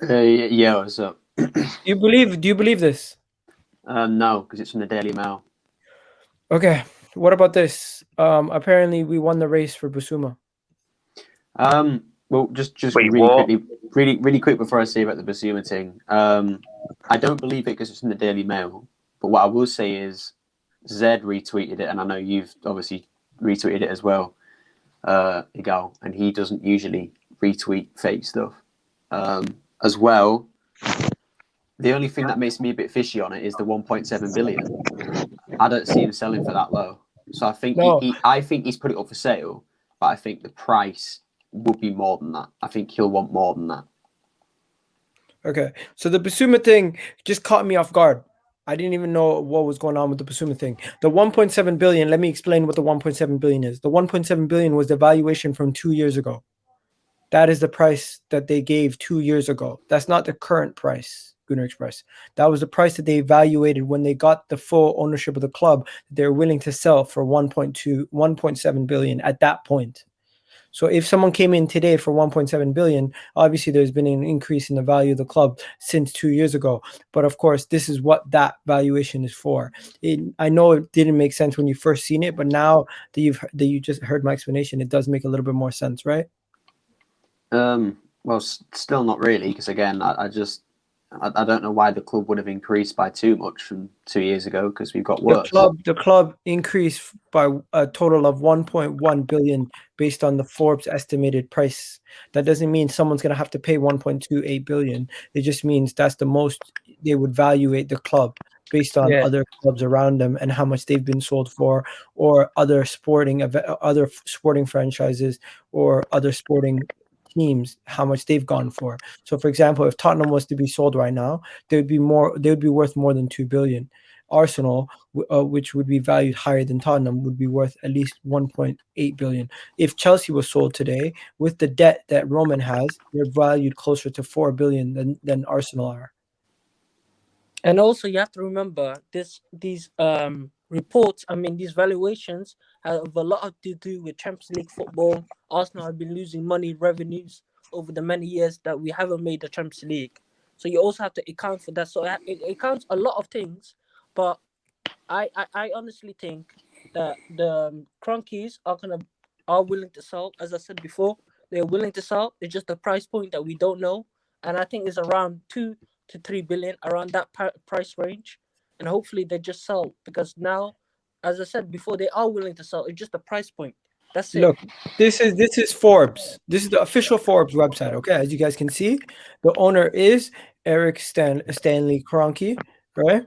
Yeah, what's up? Do you believe this? No, because it's from the Daily Mail. Okay. What about this? Apparently we won the race for Busuma. Well, just Wait, really what? quickly, really quick before I say about the Basuma thing. I don't believe it because it's in the Daily Mail. But what I will say is, Zed retweeted it, and I know you've obviously retweeted it as well, Igal, and he doesn't usually retweet fake stuff. As well, the only thing that makes me a bit fishy on it is the 1.7 billion. I don't see him selling for that low. So I think No. I think he's put it up for sale, but I think the price would be more than that. I think he'll want more than that. Okay. So the Busuma thing just caught me off guard. I didn't even know what was going on with the Busuma thing. The 1.7 billion, let me explain what the 1.7 billion is. The 1.7 billion was the valuation from 2 years ago. That is the price that they gave 2 years ago. That's not the current price, Gunnar Express. That was the price that they evaluated when they got the full ownership of the club. They're willing to sell for 1.7 billion at that point. So if someone came in today for 1.7 billion, obviously there's been an increase in the value of the club since 2 years ago. But of course, this is what that valuation is for. I know it didn't make sense when you first seen it, but now that you just heard my explanation, it does make a little bit more sense, right? Well, still not really, because again, I don't know why the club would have increased by too much from 2 years ago, because we've got worse. The club increased by a total of 1.1 billion based on the Forbes estimated price. That doesn't mean someone's going to have to pay 1.28 billion. It just means that's the most they would valuate the club based on other clubs around them and how much they've been sold for, or other sporting franchises or other sporting teams, how much they've gone for. So for example, if Tottenham was to be sold right now, they would be worth more than 2 billion. Arsenal, which would be valued higher than Tottenham, would be worth at least 1.8 billion. If Chelsea was sold today, with the debt that Roman has, they're valued closer to 4 billion than Arsenal are. And also, you have to remember these reports. I mean, these valuations have a lot to do with Champions League football. Arsenal have been losing money revenues over the many years that we haven't made the Champions League. So you also have to account for that. So it accounts a lot of things. But I honestly think that the Cronkies are willing to sell. As I said before, they're willing to sell. It's just the price point that we don't know, and I think it's around 2 to 3 billion, around that price range. And hopefully they just sell, because now, as I said before, they are willing to sell. It's just the price point. That's it. Look, this is Forbes. This is the official Forbes website. Okay, as you guys can see, the owner is Eric Stanley Kroenke, right?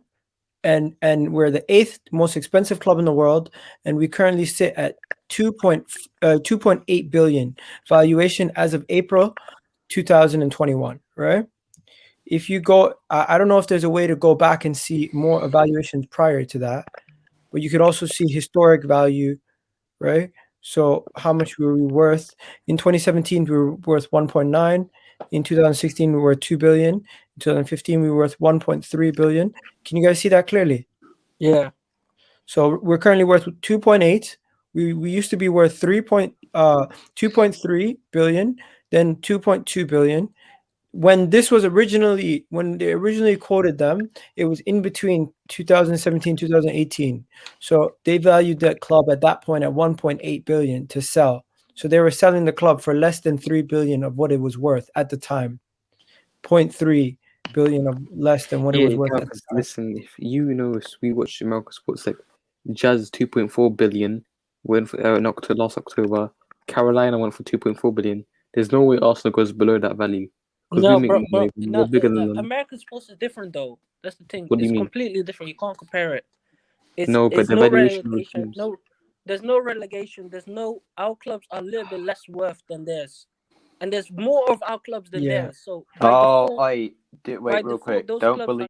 And we're the 8th most expensive club in the world, and we currently sit at 2.8 billion valuation as of April 2021, right? If you go, I don't know if there's a way to go back and see more evaluations prior to that, but you could also see historic value, right? So how much were we worth? In 2017, we were worth 1.9. In 2016, we were 2 billion. In 2015, we were worth 1.3 billion. Can you guys see that clearly? Yeah. So we're currently worth 2.8. We used to be worth 2.3 billion, then 2.2 billion. When they originally quoted them, it was in between 2017, 2018. So they valued that club at that point at 1.8 billion to sell. So they were selling the club for less than 3 billion of what it was worth at the time. 0.3 billion of less than what it was worth at the time. Listen, if you know, we watched American sports, like Jazz 2.4 billion went for last October. Carolina went for 2.4 billion. There's no way Arsenal goes below that value. No, we make money. We're bigger than them. American sports is different though. That's the thing. What do you It's mean? completely different. You can't compare it. No, but It's the no valuation relegation. No, there's no relegation. Our clubs are a little bit less worth than theirs, and there's more of our clubs than theirs. So by default, Wait, real quick. those Don't clubs believe.